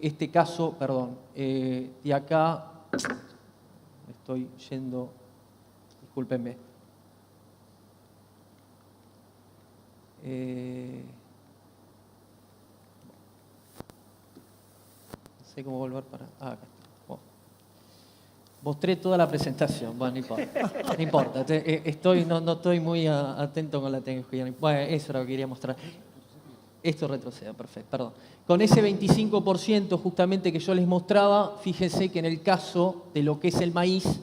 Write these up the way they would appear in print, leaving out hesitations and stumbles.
este caso, perdón, de acá, estoy yendo, discúlpenme. No sé cómo volver para... acá. Mostré toda la presentación, bueno, no importa. No importa, no estoy muy atento con la tecnología. Bueno, eso era lo que quería mostrar. Esto retroceda, perfecto, perdón. Con ese 25% justamente que yo les mostraba, fíjense que en el caso de lo que es el maíz,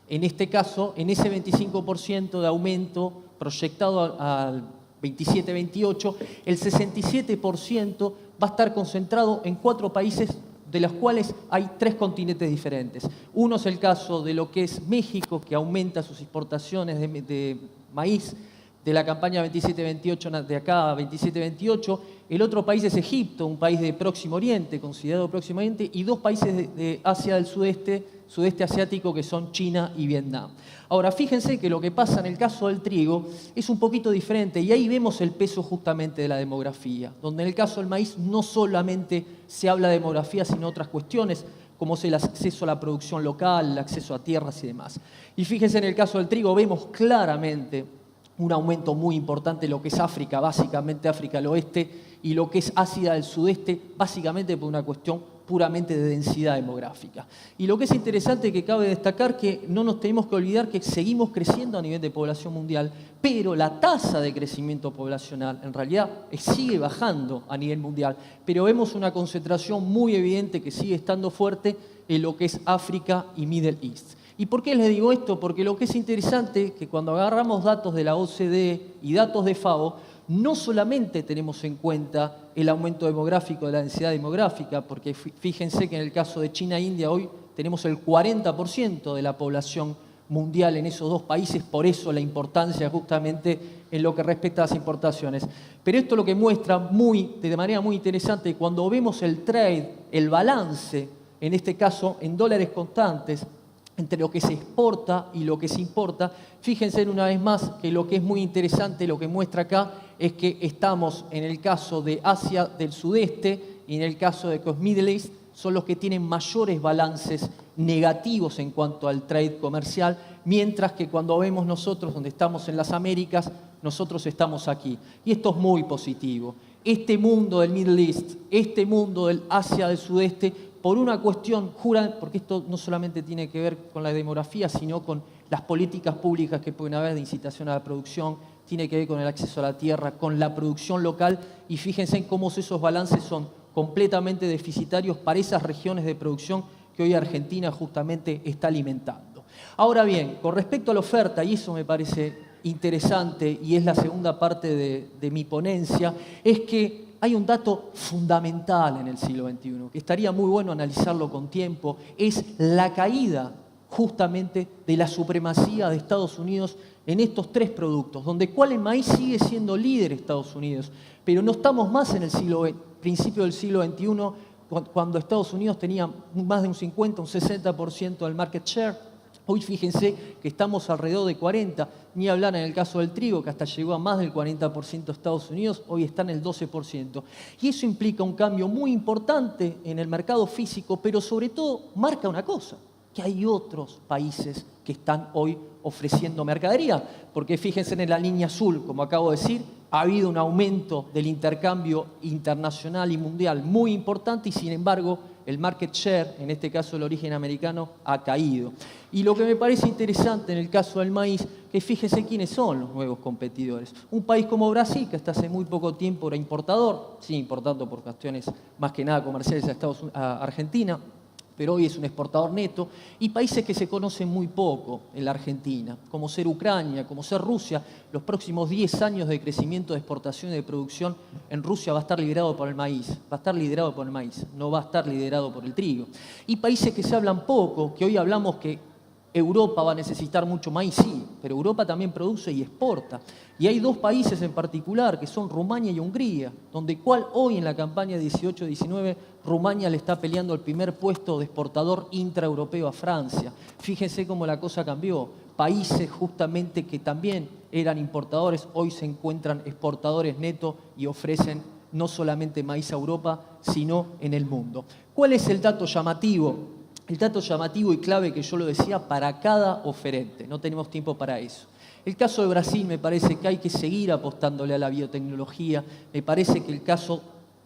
en este caso, en ese 25% de aumento proyectado al 27-28, el 67% va a estar concentrado en 4 países de los cuales hay 3 continentes diferentes. Uno es el caso de lo que es México, que aumenta sus exportaciones de maíz de la campaña 27-28 de acá a 27-28. El otro país es Egipto, un país de Próximo Oriente, considerado Próximo Oriente, y 2 países de Asia del sudeste asiático, que son China y Vietnam. Ahora, fíjense que lo que pasa en el caso del trigo es un poquito diferente, y ahí vemos el peso justamente de la demografía, donde en el caso del maíz no solamente se habla de demografía, sino otras cuestiones, como es el acceso a la producción local, el acceso a tierras y demás. Y fíjense, en el caso del trigo vemos claramente un aumento muy importante en lo que es África, básicamente África del Oeste, y lo que es Asia del Sudeste, básicamente por una cuestión puramente de densidad demográfica. Y lo que es interesante, que cabe destacar, que no nos tenemos que olvidar que seguimos creciendo a nivel de población mundial, pero la tasa de crecimiento poblacional en realidad sigue bajando a nivel mundial, pero vemos una concentración muy evidente que sigue estando fuerte en lo que es África y Middle East. ¿Y por qué les digo esto? Porque lo que es interesante es que cuando agarramos datos de la OCDE y datos de FAO, no solamente tenemos en cuenta el aumento demográfico de la densidad demográfica, porque fíjense que en el caso de China e India hoy tenemos el 40% de la población mundial en esos 2 países, por eso la importancia justamente en lo que respecta a las importaciones. Pero esto lo que muestra de manera muy interesante, cuando vemos el trade, el balance, en este caso en dólares constantes, entre lo que se exporta y lo que se importa, fíjense una vez más que lo que es muy interesante, lo que muestra acá, es que estamos en el caso de Asia del Sudeste y en el caso de Middle East, son los que tienen mayores balances negativos en cuanto al trade comercial, mientras que cuando vemos nosotros, donde estamos en las Américas, nosotros estamos aquí. Y esto es muy positivo. Este mundo del Middle East, este mundo del Asia del Sudeste, por una cuestión, porque esto no solamente tiene que ver con la demografía, sino con las políticas públicas que pueden haber de incitación a la producción, tiene que ver con el acceso a la tierra, con la producción local, y fíjense en cómo esos balances son completamente deficitarios para esas regiones de producción que hoy Argentina justamente está alimentando. Ahora bien, con respecto a la oferta, y eso me parece interesante y es la segunda parte de mi ponencia, es que hay un dato fundamental en el siglo XXI, que estaría muy bueno analizarlo con tiempo, es la caída justamente de la supremacía de Estados Unidos en estos 3 productos, donde el maíz sigue siendo líder Estados Unidos, pero no estamos más en el principio del siglo XXI, cuando Estados Unidos tenía más de un 50, un 60% del market share. Hoy fíjense que estamos alrededor de 40%, ni hablar en el caso del trigo, que hasta llegó a más del 40% de Estados Unidos, hoy está en el 12%. Y eso implica un cambio muy importante en el mercado físico, pero sobre todo marca una cosa, que hay otros países que están hoy ofreciendo mercadería, porque fíjense en la línea azul, como acabo de decir, ha habido un aumento del intercambio internacional y mundial muy importante, y sin embargo el market share, en este caso el origen americano, ha caído. Y lo que me parece interesante en el caso del maíz, que fíjense quiénes son los nuevos competidores. Un país como Brasil, que hasta hace muy poco tiempo era importador, sí, importando por cuestiones más que nada comerciales a Argentina, pero hoy es un exportador neto, y países que se conocen muy poco en la Argentina, como ser Ucrania, como ser Rusia. Los próximos 10 años de crecimiento de exportación y de producción en Rusia va a estar liderado por el maíz, no va a estar liderado por el trigo. Y países que se hablan poco, que hoy hablamos que Europa va a necesitar mucho maíz, sí, pero Europa también produce y exporta. Y hay 2 países en particular, que son Rumania y Hungría, donde hoy en la campaña 18-19, Rumania le está peleando el primer puesto de exportador intraeuropeo a Francia. Fíjense cómo la cosa cambió. Países justamente que también eran importadores, hoy se encuentran exportadores netos y ofrecen no solamente maíz a Europa, sino en el mundo. ¿Cuál es el dato llamativo? El dato llamativo y clave que yo lo decía para cada oferente. No tenemos tiempo para eso. El caso de Brasil me parece que hay que seguir apostándole a la biotecnología. Me parece que el caso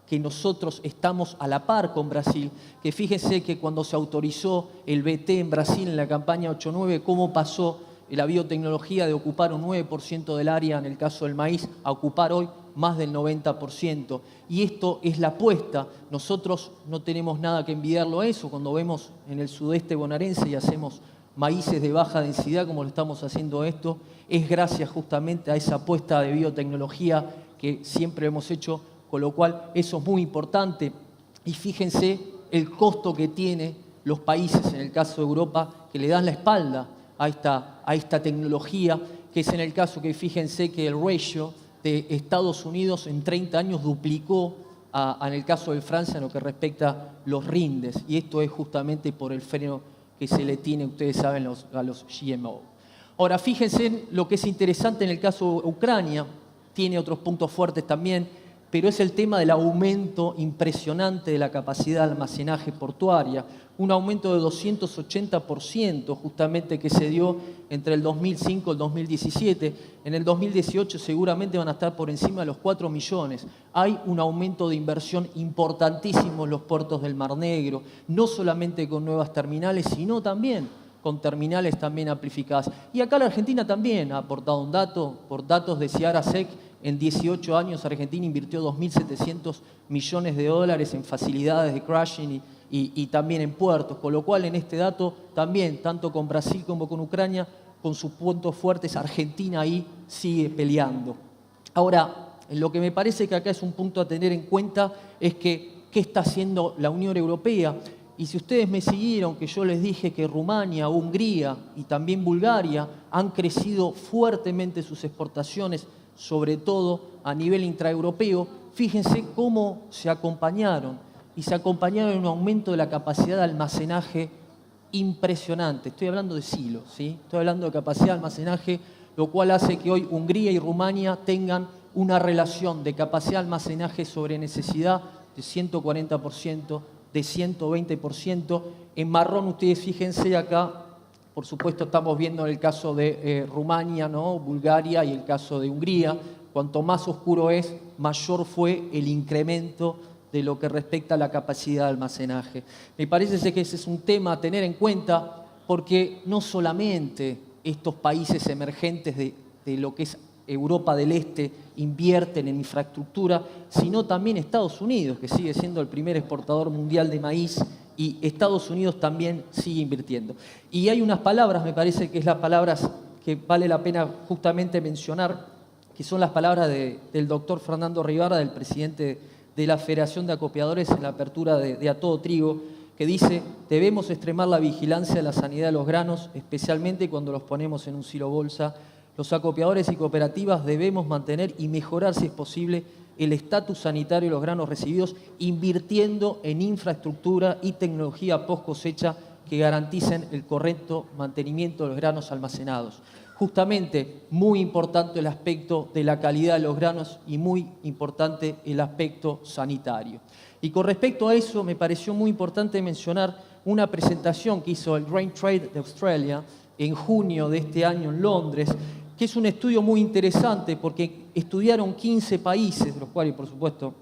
que nosotros estamos a la par con Brasil, que fíjense que cuando se autorizó el BT en Brasil en la campaña 8-9, cómo pasó la biotecnología de ocupar un 9% del área en el caso del maíz a ocupar hoy más del 90%. Y esto es la apuesta. Nosotros no tenemos nada que envidiarlo a eso. Cuando vemos en el sudeste bonaerense y hacemos maíces de baja densidad como lo estamos haciendo esto, es gracias justamente a esa apuesta de biotecnología que siempre hemos hecho, con lo cual eso es muy importante. Y fíjense el costo que tiene los países, en el caso de Europa, que le dan la espalda a esta tecnología, que es en el caso que fíjense que el ratio de Estados Unidos en 30 años duplicó en el caso de Francia en lo que respecta a los rindes. Y esto es justamente por el freno que se le tiene, ustedes saben, a los GMO. Ahora, fíjense en lo que es interesante en el caso de Ucrania, tiene otros puntos fuertes también, pero es el tema del aumento impresionante de la capacidad de almacenaje portuaria, un aumento de 280% justamente que se dio entre el 2005 y el 2017. En el 2018 seguramente van a estar por encima de los 4 millones. Hay un aumento de inversión importantísimo en los puertos del Mar Negro, no solamente con nuevas terminales, sino también con terminales también amplificadas. Y acá la Argentina también ha aportado un dato, por datos de Ciara Sec, en 18 años Argentina invirtió 2.700 millones de dólares en facilidades de crushing y también en puertos, con lo cual en este dato también, tanto con Brasil como con Ucrania, con sus puntos fuertes, Argentina ahí sigue peleando. Ahora, lo que me parece que acá es un punto a tener en cuenta es que qué está haciendo la Unión Europea. Y si ustedes me siguieron, que yo les dije que Rumania, Hungría y también Bulgaria han crecido fuertemente sus exportaciones, sobre todo a nivel intraeuropeo, fíjense cómo se acompañaron. Y se acompañaron en un aumento de la capacidad de almacenaje impresionante. Estoy hablando de silos, ¿sí? Estoy hablando de capacidad de almacenaje, lo cual hace que hoy Hungría y Rumania tengan una relación de capacidad de almacenaje sobre necesidad de 140%, de 120%. En marrón, ustedes fíjense acá, por supuesto estamos viendo el caso de Rumania, ¿no? Bulgaria y el caso de Hungría. Cuanto más oscuro es, mayor fue el incremento de lo que respecta a la capacidad de almacenaje. Me parece que ese es un tema a tener en cuenta porque no solamente estos países emergentes de lo que es Europa del Este invierten en infraestructura, sino también Estados Unidos, que sigue siendo el primer exportador mundial de maíz, y Estados Unidos también sigue invirtiendo. Y hay unas palabras, me parece que es las palabras que vale la pena justamente mencionar, que son las palabras del doctor Fernando Rivara, del presidente de la Federación de Acopiadores en la apertura de A Todo Trigo, que dice: debemos extremar la vigilancia de la sanidad de los granos, especialmente cuando los ponemos en un silo bolsa. Los acopiadores y cooperativas debemos mantener y mejorar, si es posible, el estatus sanitario de los granos recibidos, invirtiendo en infraestructura y tecnología post cosecha que garanticen el correcto mantenimiento de los granos almacenados. Justamente, muy importante el aspecto de la calidad de los granos y muy importante el aspecto sanitario. Y con respecto a eso, me pareció muy importante mencionar una presentación que hizo el Grain Trade de Australia en junio de este año en Londres, que es un estudio muy interesante porque estudiaron 15 países, de los cuales, por supuesto,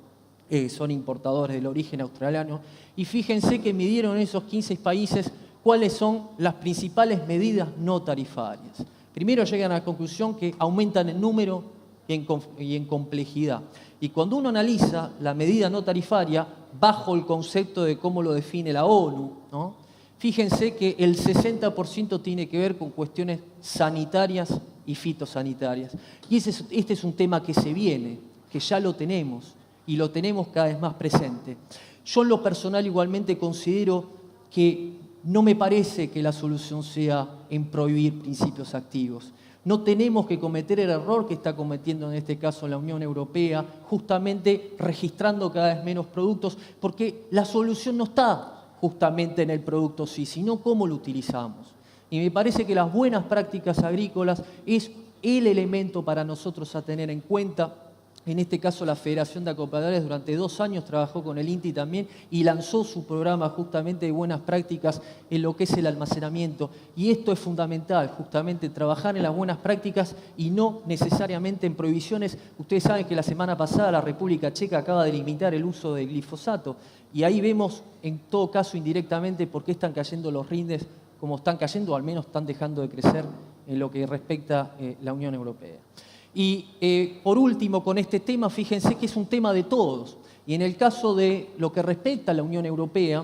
son importadores del origen australiano, y fíjense que midieron en esos 15 países cuáles son las principales medidas no tarifarias. Primero llegan a la conclusión que aumentan en número y en complejidad. Y cuando uno analiza la medida no tarifaria bajo el concepto de cómo lo define la ONU, ¿no? Fíjense que el 60% tiene que ver con cuestiones sanitarias y fitosanitarias. Y este es un tema que se viene, que ya lo tenemos y lo tenemos cada vez más presente. Yo en lo personal igualmente considero que no me parece que la solución sea en prohibir principios activos. No tenemos que cometer el error que está cometiendo en este caso la Unión Europea, justamente registrando cada vez menos productos, porque la solución no está justamente en el producto sí, sino cómo lo utilizamos. Y me parece que las buenas prácticas agrícolas es el elemento para nosotros a tener en cuenta en este caso la Federación de Acopiadores durante 2 años trabajó con el INTI también y lanzó su programa justamente de buenas prácticas en lo que es el almacenamiento. Y esto es fundamental, justamente trabajar en las buenas prácticas y no necesariamente en prohibiciones. Ustedes saben que la semana pasada la República Checa acaba de limitar el uso de glifosato y ahí vemos en todo caso indirectamente por qué están cayendo los rindes como están cayendo o al menos están dejando de crecer en lo que respecta a la Unión Europea. Y por último, con este tema, fíjense que es un tema de todos. Y en el caso de lo que respecta a la Unión Europea,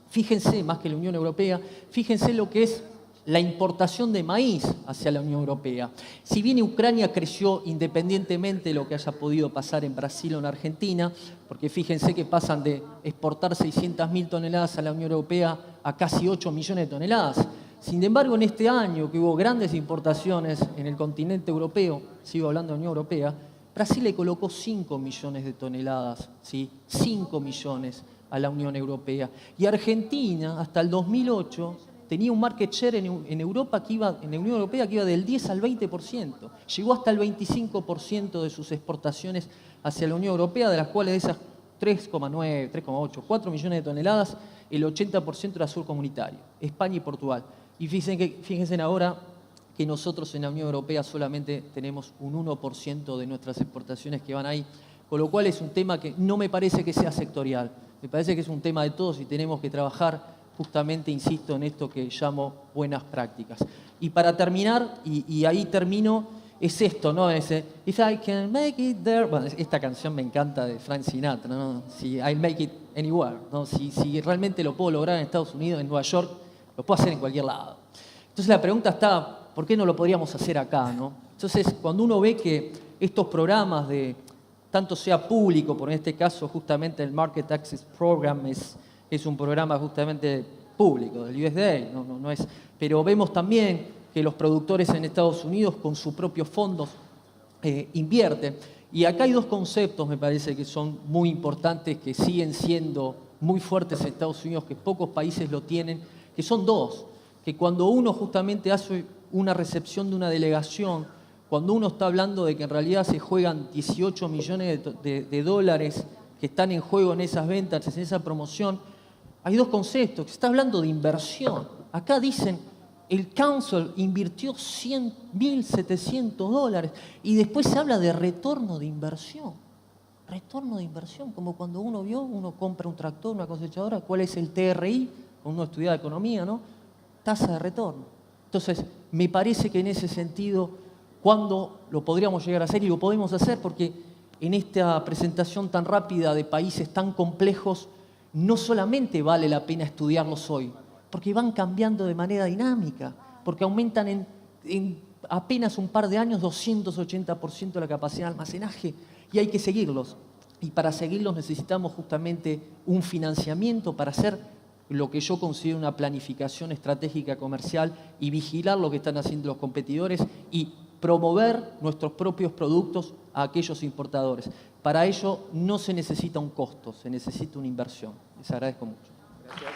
fíjense, más que la Unión Europea, fíjense lo que es la importación de maíz hacia la Unión Europea. Si bien Ucrania creció independientemente de lo que haya podido pasar en Brasil o en Argentina, porque fíjense que pasan de exportar 600.000 toneladas a la Unión Europea a casi 8 millones de toneladas. Sin embargo, en este año que hubo grandes importaciones en el continente europeo, sigo hablando de la Unión Europea, Brasil le colocó 5 millones de toneladas, ¿sí? 5 millones a la Unión Europea. Y Argentina, hasta el 2008, tenía un market share en Europa en la Unión Europea que iba del 10 al 20%. Llegó hasta el 25% de sus exportaciones hacia la Unión Europea, de las cuales de esas 3,9, 3,8, 4 millones de toneladas, el 80% era surcomunitario, España y Portugal. Y fíjense ahora que nosotros en la Unión Europea solamente tenemos un 1% de nuestras exportaciones que van ahí, con lo cual es un tema que no me parece que sea sectorial, me parece que es un tema de todos y tenemos que trabajar justamente, insisto, en esto que llamo buenas prácticas. Y para terminar, y ahí termino, es esto, ¿no? Ese, If I can make it there. Bueno, esta canción me encanta de Frank Sinatra, ¿no? Si I'll make it anywhere, ¿no? Si realmente lo puedo lograr en Estados Unidos, en Nueva York, lo puedo hacer en cualquier lado. Entonces la pregunta está, ¿por qué no lo podríamos hacer acá, no? Entonces, cuando uno ve que estos programas de, tanto sea público, por en este caso justamente el Market Access Program es un programa justamente público, del USDA, no es, pero vemos también que los productores en Estados Unidos con sus propios fondos invierten. Y acá hay 2 conceptos, me parece, que son muy importantes, que siguen siendo muy fuertes en Estados Unidos, que pocos países lo tienen, que son 2, que cuando uno justamente hace una recepción de una delegación, cuando uno está hablando de que en realidad se juegan 18 millones de dólares que están en juego en esas ventas, en esa promoción, hay 2 conceptos, que se está hablando de inversión. Acá dicen, el council invirtió $1.700 y después se habla de retorno de inversión. Retorno de inversión, como cuando uno compra un tractor, una cosechadora, ¿cuál es el TRI? Uno estudia economía, ¿no? Tasa de retorno. Entonces, me parece que en ese sentido, cuando lo podríamos llegar a hacer, y lo podemos hacer porque en esta presentación tan rápida de países tan complejos, no solamente vale la pena estudiarlos hoy, porque van cambiando de manera dinámica, porque aumentan en apenas un par de años 280% la capacidad de almacenaje y hay que seguirlos. Y para seguirlos necesitamos justamente un financiamiento para hacer lo que yo considero una planificación estratégica comercial y vigilar lo que están haciendo los competidores y promover nuestros propios productos a aquellos importadores. Para ello no se necesita un costo, se necesita una inversión. Les agradezco mucho. Gracias.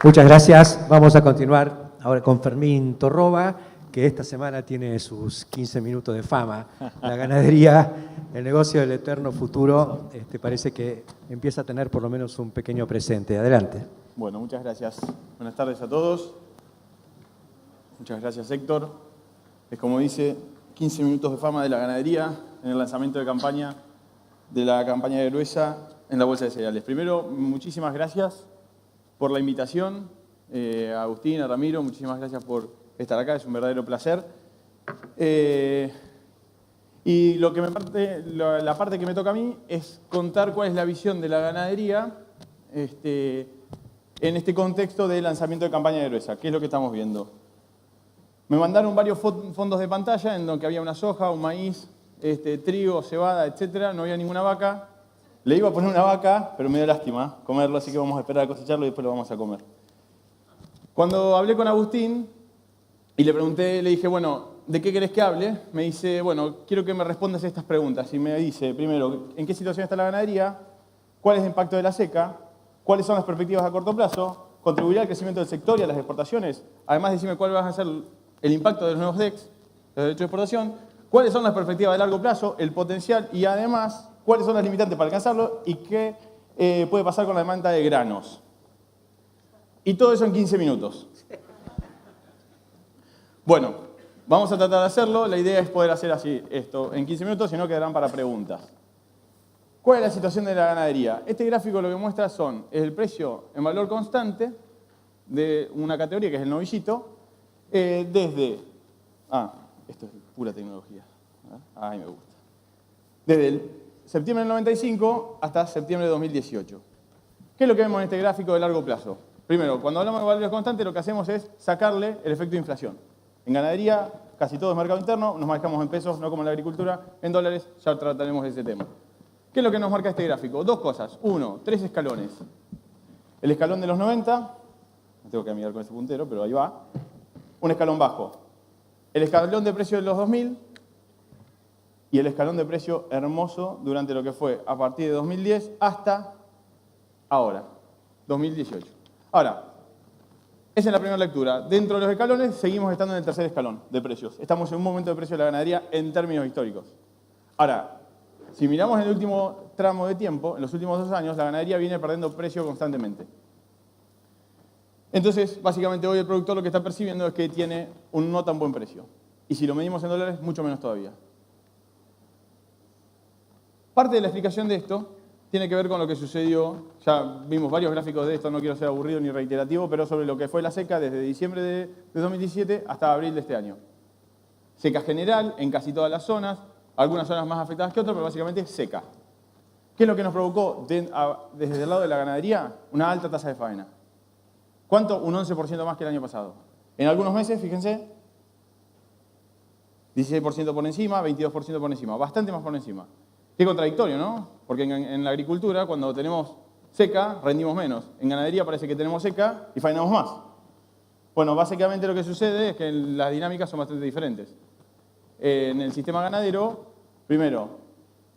Muchas gracias. Vamos a continuar ahora con Fermín Torroba, que esta semana tiene sus 15 minutos de fama. La ganadería, el negocio del eterno futuro, parece que empieza a tener por lo menos un pequeño presente. Adelante. Bueno, muchas gracias. Buenas tardes a todos. Muchas gracias, Héctor. Es como dice, 15 minutos de fama de la ganadería en el lanzamiento de campaña de la campaña de Gruesa en la Bolsa de Cereales. Primero, muchísimas gracias por la invitación. A Agustín, a Ramiro, muchísimas gracias por estar acá, es un verdadero placer. Y la parte que me toca a mí es contar cuál es la visión de la ganadería en este contexto de lanzamiento de campaña de Gruesa. ¿Qué es lo que estamos viendo? Me mandaron varios fondos de pantalla en donde había una soja, un maíz, trigo, cebada, etc. No había ninguna vaca. Le iba a poner una vaca, pero me dio lástima comerlo, así que vamos a esperar a cosecharlo y después lo vamos a comer. Cuando hablé con Agustín y le pregunté, le dije, bueno, ¿de qué querés que hable? Me dice, bueno, quiero que me respondas estas preguntas. Y me dice, primero, ¿en qué situación está la ganadería? ¿Cuál es el impacto de la seca? ¿Cuáles son las perspectivas a corto plazo? ¿Contribuirá al crecimiento del sector y a las exportaciones? Además, decime cuáles van a ser el impacto de los nuevos DEX, los derechos de exportación, cuáles son las perspectivas de largo plazo, el potencial y además cuáles son las limitantes para alcanzarlo y qué puede pasar con la demanda de granos. Y todo eso en 15 minutos. Bueno, vamos a tratar de hacerlo. La idea es poder hacer así esto en 15 minutos, si no quedarán para preguntas. ¿Cuál es la situación de la ganadería? Este gráfico lo que muestra es el precio en valor constante de una categoría que es el novillito, desde... esto es pura tecnología. Ay, me gusta. Desde el septiembre del 95 hasta septiembre de 2018. ¿Qué es lo que vemos en este gráfico de largo plazo? Primero, cuando hablamos de valores constantes, lo que hacemos es sacarle el efecto de inflación. En ganadería, casi todo es mercado interno, nos manejamos en pesos, no como en la agricultura, en dólares, ya trataremos ese tema. ¿Qué es lo que nos marca este gráfico? Dos cosas. Uno, 3 escalones. El escalón de los 90, no tengo que mirar con ese puntero, pero ahí va. Un escalón bajo. El escalón de precio de los 2000 y el escalón de precio hermoso durante lo que fue a partir de 2010 hasta ahora, 2018. Ahora, esa es la primera lectura. Dentro de los escalones seguimos estando en el tercer escalón de precios. Estamos en un momento de precio de la ganadería en términos históricos. Ahora, si miramos en el último tramo de tiempo, en los últimos 2 años, la ganadería viene perdiendo precio constantemente. Entonces, básicamente hoy el productor lo que está percibiendo es que tiene un no tan buen precio. Y si lo medimos en dólares, mucho menos todavía. Parte de la explicación de esto tiene que ver con lo que sucedió, ya vimos varios gráficos de esto, no quiero ser aburrido ni reiterativo, pero sobre lo que fue la seca desde diciembre de 2017 hasta abril de este año. Seca general en casi todas las zonas, algunas zonas más afectadas que otras, pero básicamente seca. ¿Qué es lo que nos provocó desde el lado de la ganadería? Una alta tasa de faena. ¿Cuánto? Un 11% más que el año pasado. En algunos meses, fíjense, 16% por encima, 22% por encima, bastante más por encima. Qué contradictorio, ¿no? Porque en la agricultura, cuando tenemos seca, rendimos menos. En ganadería parece que tenemos seca y faenamos más. Bueno, básicamente lo que sucede es que las dinámicas son bastante diferentes. En el sistema ganadero, primero,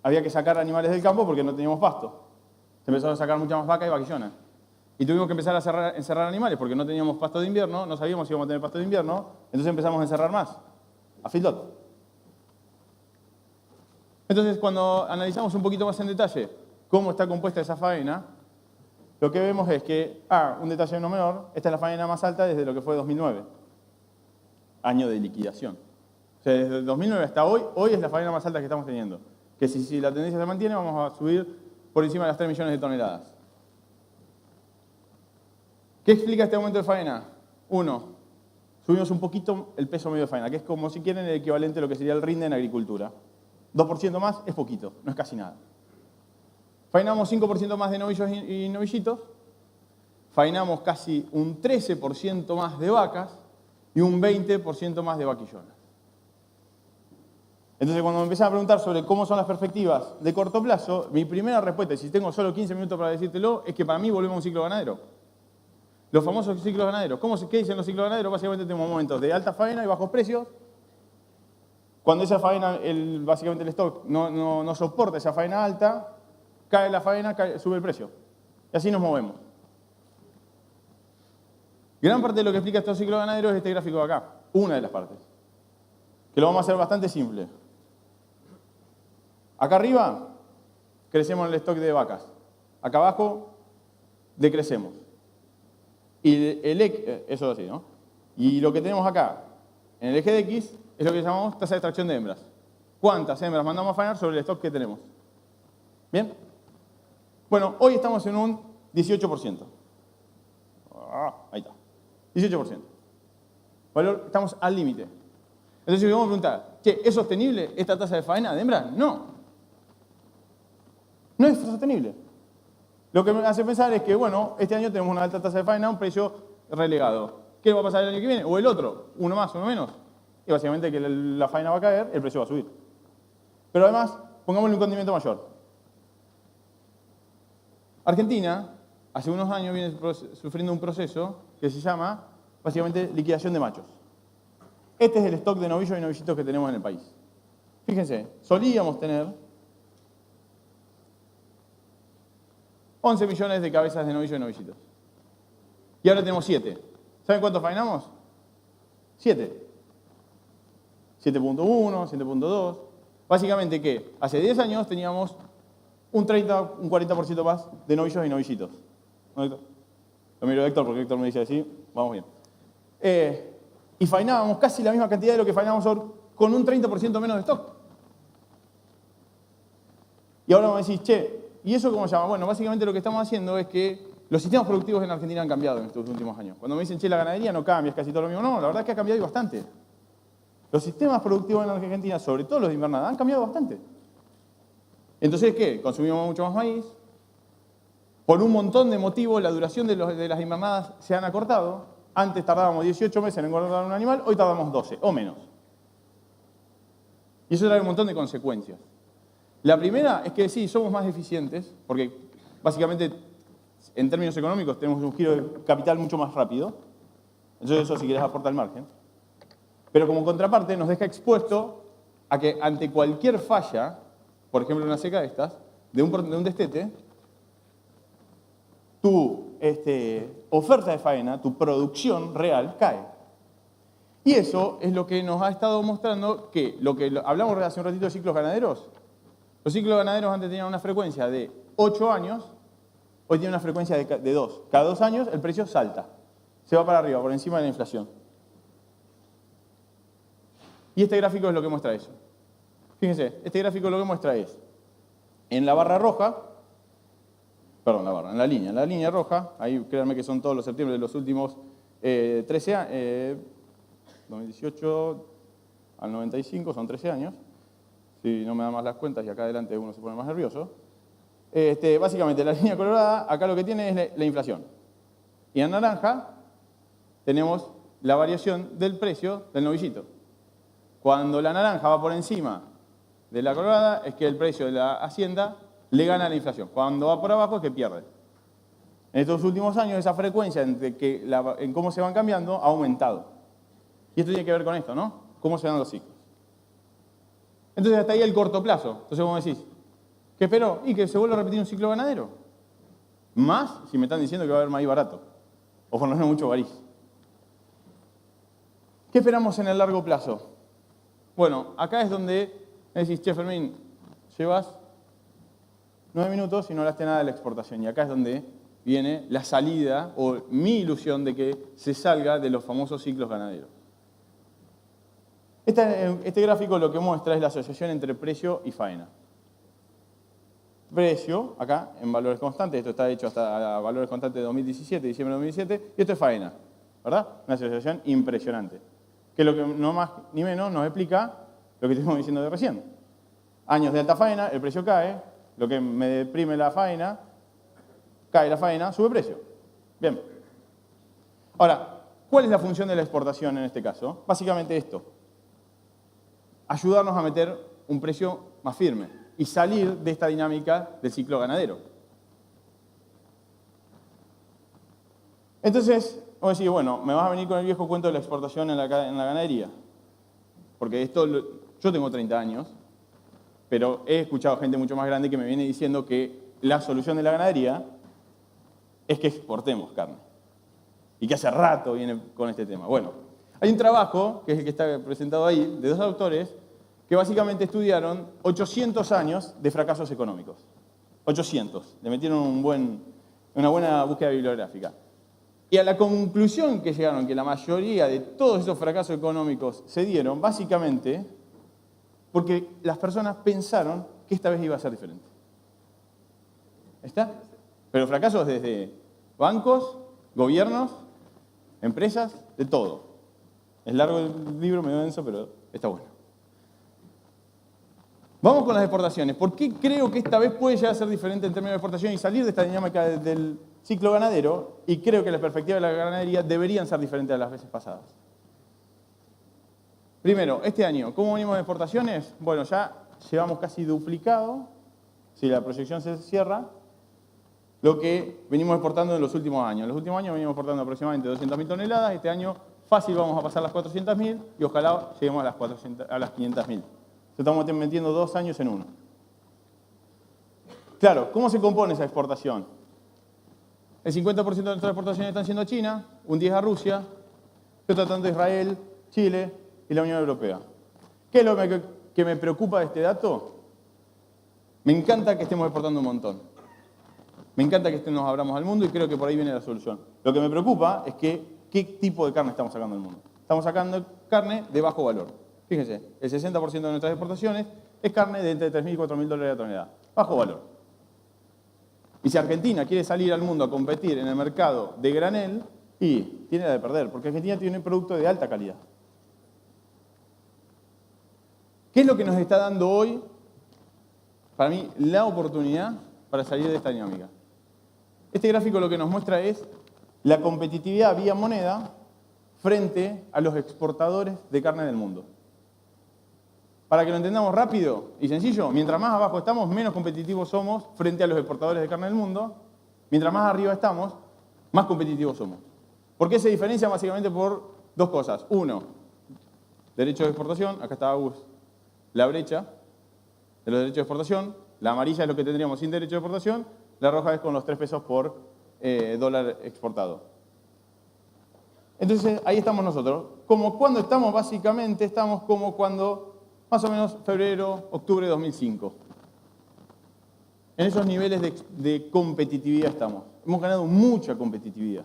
había que sacar animales del campo porque no teníamos pasto. Se empezaron a sacar muchas más vacas y vaquillonas. Y tuvimos que empezar a encerrar animales porque no teníamos pasto de invierno, no sabíamos si íbamos a tener pasto de invierno, entonces empezamos a encerrar más, a feedlot. Entonces, cuando analizamos un poquito más en detalle cómo está compuesta esa faena, lo que vemos es que, un detalle no menor, esta es la faena más alta desde lo que fue 2009, año de liquidación. O sea, desde 2009 hasta hoy es la faena más alta que estamos teniendo. Que si la tendencia se mantiene, vamos a subir por encima de las 3 millones de toneladas. ¿Qué explica este aumento de faena? Uno, subimos un poquito el peso medio de faena, que es como si quieren el equivalente a lo que sería el rinde en agricultura. 2% más es poquito, no es casi nada. Faenamos 5% más de novillos y novillitos, faenamos casi un 13% más de vacas y un 20% más de vaquillonas. Entonces, cuando me empiezan a preguntar sobre cómo son las perspectivas de corto plazo, mi primera respuesta, y si tengo solo 15 minutos para decírtelo, es que para mí volvemos a un ciclo ganadero. Los famosos ciclos ganaderos. ¿Qué dicen los ciclos ganaderos? Básicamente tenemos momentos de alta faena y bajos precios. Cuando esa faena, básicamente el stock no soporta esa faena alta, cae la faena, sube el precio. Y así nos movemos. Gran parte de lo que explica estos ciclos ganaderos es este gráfico de acá. Una de las partes. Que lo vamos a hacer bastante simple. Acá arriba, crecemos en el stock de vacas. Acá abajo, decrecemos. Y eso es así, ¿no? Y lo que tenemos acá, en el eje de X, es lo que llamamos tasa de extracción de hembras. ¿Cuántas hembras mandamos a faenar sobre el stock que tenemos? ¿Bien? Bueno, hoy estamos en un 18%. Ahí está. 18%. Estamos al límite. Entonces, vamos a preguntar, ¿es sostenible esta tasa de faena de hembras? No. No es sostenible. Lo que me hace pensar es que, bueno, este año tenemos una alta tasa de faena, un precio relegado. ¿Qué va a pasar el año que viene? O el otro, uno más, uno menos. Y básicamente que la faena va a caer, el precio va a subir. Pero además, pongámosle un condimento mayor. Argentina, hace unos años, viene sufriendo un proceso que se llama, básicamente, liquidación de machos. Este es el stock de novillos y novillitos que tenemos en el país. Fíjense, solíamos tener 11 millones de cabezas de novillos y novillitos. Y ahora tenemos 7. ¿Saben cuántos faenamos? 7. 7.1, 7.2. Básicamente, ¿qué? Hace 10 años teníamos un 30, un 40% más de novillos y novillitos. ¿No, Héctor? Lo miro a Héctor porque Héctor me dice así, vamos bien. Y faenábamos casi la misma cantidad de lo que faenábamos ahora, con un 30% menos de stock. Y ahora me decís, che, ¿y eso cómo se llama? Bueno, básicamente lo que estamos haciendo es que los sistemas productivos en Argentina han cambiado en estos últimos años. Cuando me dicen, che, la ganadería no cambia, es casi todo lo mismo. No, la verdad es que ha cambiado y bastante. Los sistemas productivos en Argentina, sobre todo los de invernada, han cambiado bastante. Entonces, ¿qué? Consumimos mucho más maíz. Por un montón de motivos, la duración de las invernadas se han acortado. Antes tardábamos 18 meses en engordar un animal, hoy tardamos 12 o menos. Y eso trae un montón de consecuencias. La primera es que sí, somos más eficientes, porque básicamente en términos económicos tenemos un giro de capital mucho más rápido. Entonces eso si querés aporta el margen. Pero como contraparte nos deja expuesto a que ante cualquier falla, por ejemplo una seca de estas, de un destete, tu oferta de faena, tu producción real cae. Y eso es lo que nos ha estado mostrando que lo que hablamos hace un ratito de ciclos ganaderos. Los ciclos ganaderos antes tenían una frecuencia de 8 años, hoy tienen una frecuencia de 2. Cada 2 años el precio salta, se va para arriba, por encima de la inflación. Y este gráfico es lo que muestra eso. Fíjense, este gráfico lo que muestra es, en la barra roja, perdón, en la línea roja, ahí créanme que son todos los septiembre de los últimos 13 años, 2018 al 95 son 13 años, si no me dan más las cuentas y acá adelante uno se pone más nervioso. Básicamente la línea colorada, acá lo que tiene es la inflación. Y en naranja tenemos la variación del precio del novillito. Cuando la naranja va por encima de la colorada es que el precio de la hacienda le gana a la inflación. Cuando va por abajo es que pierde. En estos últimos años esa frecuencia en cómo se van cambiando ha aumentado. Y esto tiene que ver con esto, ¿no? Cómo se dan los ciclos. Entonces hasta ahí el corto plazo. Entonces vos me decís, ¿qué espero? Y que se vuelva a repetir un ciclo ganadero. Más si me están diciendo que va a haber maíz barato. O por lo menos mucho bariz. ¿Qué esperamos en el largo plazo? Bueno, acá es donde me decís, che, Fermín, llevas 9 minutos y no hablaste nada de la exportación. Y acá es donde viene la salida o mi ilusión de que se salga de los famosos ciclos ganaderos. Este gráfico lo que muestra es la asociación entre precio y faena. Precio, acá, en valores constantes, esto está hecho hasta valores constantes de 2017, diciembre de 2017, y esto es faena, ¿verdad? Una asociación impresionante. Que lo que no más ni menos nos explica lo que estuvimos diciendo de recién. Años de alta faena, el precio cae, lo que me deprime la faena, cae la faena, sube precio. Bien. Ahora, ¿cuál es la función de la exportación en este caso? Básicamente esto. Ayudarnos a meter un precio más firme y salir de esta dinámica del ciclo ganadero. Entonces, vos decís, bueno, me vas a venir con el viejo cuento de la exportación en la ganadería. Porque esto, yo tengo 30 años, pero he escuchado gente mucho más grande que me viene diciendo que la solución de la ganadería es que exportemos carne. Y que hace rato viene con este tema. Bueno, hay un trabajo, que es el que está presentado ahí, de 2 autores, que básicamente estudiaron 800 años de fracasos económicos. 800. Le metieron una buena búsqueda bibliográfica. Y a la conclusión que llegaron, que la mayoría de todos esos fracasos económicos se dieron, básicamente, porque las personas pensaron que esta vez iba a ser diferente. ¿Está? Pero fracasos desde bancos, gobiernos, empresas, de todo. Es largo el libro, medio denso, pero está bueno. Vamos con las exportaciones. ¿Por qué creo que esta vez puede llegar a ser diferente en términos de exportación y salir de esta dinámica del ciclo ganadero? Y creo que las perspectivas de la ganadería deberían ser diferentes a las veces pasadas. Primero, este año, ¿cómo venimos de exportaciones? Bueno, ya llevamos casi duplicado, si la proyección se cierra, lo que venimos exportando en los últimos años. En los últimos años venimos exportando aproximadamente 200.000 toneladas. Este año fácil vamos a pasar las 400.000 y ojalá lleguemos a las 500.000. Estamos metiendo 2 años en uno. Claro, ¿cómo se compone esa exportación? El 50% de nuestras exportaciones están siendo a China, un 10% a Rusia, otro tanto a Israel, Chile y la Unión Europea. ¿Qué es lo que me preocupa de este dato? Me encanta que estemos exportando un montón. Me encanta que nos abramos al mundo y creo que por ahí viene la solución. Lo que me preocupa es que qué tipo de carne estamos sacando del mundo. Estamos sacando carne de bajo valor. Fíjense, el 60% de nuestras exportaciones es carne de entre $3.000 y $4.000 la tonelada. Bajo valor. Y si Argentina quiere salir al mundo a competir en el mercado de granel, y tiene la de perder, porque Argentina tiene un producto de alta calidad. ¿Qué es lo que nos está dando hoy, para mí, la oportunidad para salir de esta dinámica? Este gráfico lo que nos muestra es la competitividad vía moneda frente a los exportadores de carne del mundo. Para que lo entendamos rápido y sencillo, mientras más abajo estamos, menos competitivos somos frente a los exportadores de carne del mundo. Mientras más arriba estamos, más competitivos somos. ¿Por qué se diferencia? Básicamente por dos cosas. Uno, derecho de exportación. Acá está Agus, la brecha de los derechos de exportación. La amarilla es lo que tendríamos sin derecho de exportación. La roja es con los 3 pesos por dólar exportado. Entonces, ahí estamos nosotros. Como cuando estamos, básicamente, estamos como cuando, más o menos, febrero, octubre de 2005. En esos niveles de competitividad estamos. Hemos ganado mucha competitividad.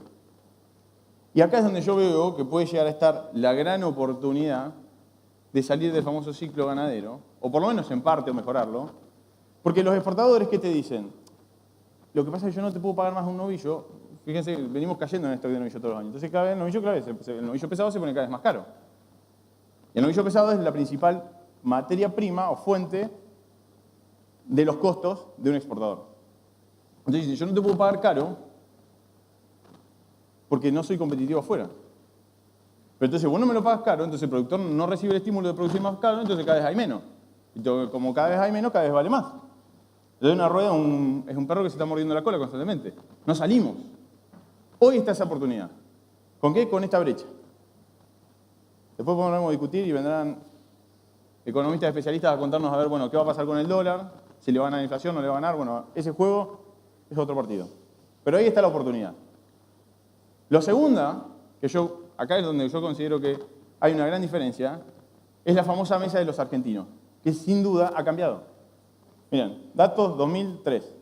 Y acá es donde yo veo que puede llegar a estar la gran oportunidad de salir del famoso ciclo ganadero, o por lo menos en parte, o mejorarlo, porque los exportadores, ¿qué te dicen? Lo que pasa es que yo no te puedo pagar más de un novillo. Fíjense, venimos cayendo en esto de novillo todos los años. Entonces, cada vez el novillo pesado se pone cada vez más caro. Y el novillo pesado es la principal materia prima o fuente de los costos de un exportador. Entonces, dicen, yo no te puedo pagar caro porque no soy competitivo afuera. Pero entonces, vos no me lo pagas caro, entonces el productor no recibe el estímulo de producir más caro, entonces cada vez hay menos. Y como cada vez hay menos, cada vez vale más. Entonces una rueda es un perro que se está mordiendo la cola constantemente. No salimos. Hoy está esa oportunidad. ¿Con qué? Con esta brecha. Después podremos discutir y vendrán economistas especialistas a contarnos a ver, bueno, qué va a pasar con el dólar, si le va a ganar inflación o no le va a ganar. Bueno, ese juego es otro partido. Pero ahí está la oportunidad. Lo segunda, acá es donde yo considero que hay una gran diferencia, es la famosa mesa de los argentinos, que sin duda ha cambiado. Miren, datos 2003.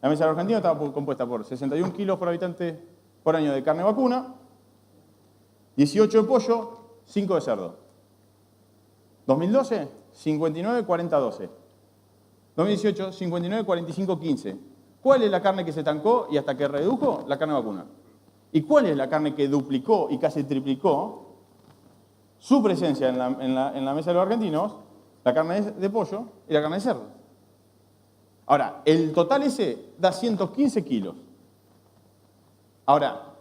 La mesa de los argentinos estaba compuesta por 61 kilos por habitante por año de carne vacuna, 18 de pollo, 5 de cerdo. 2012, 59, 40, 12. 2018, 59, 45, 15. ¿Cuál es la carne que se estancó y hasta que redujo? La carne vacuna. ¿Y cuál es la carne que duplicó y casi triplicó su presencia en la mesa de los argentinos? La carne de pollo y la carne de cerdo. Ahora, el total ese da 115 kilos. Ahora,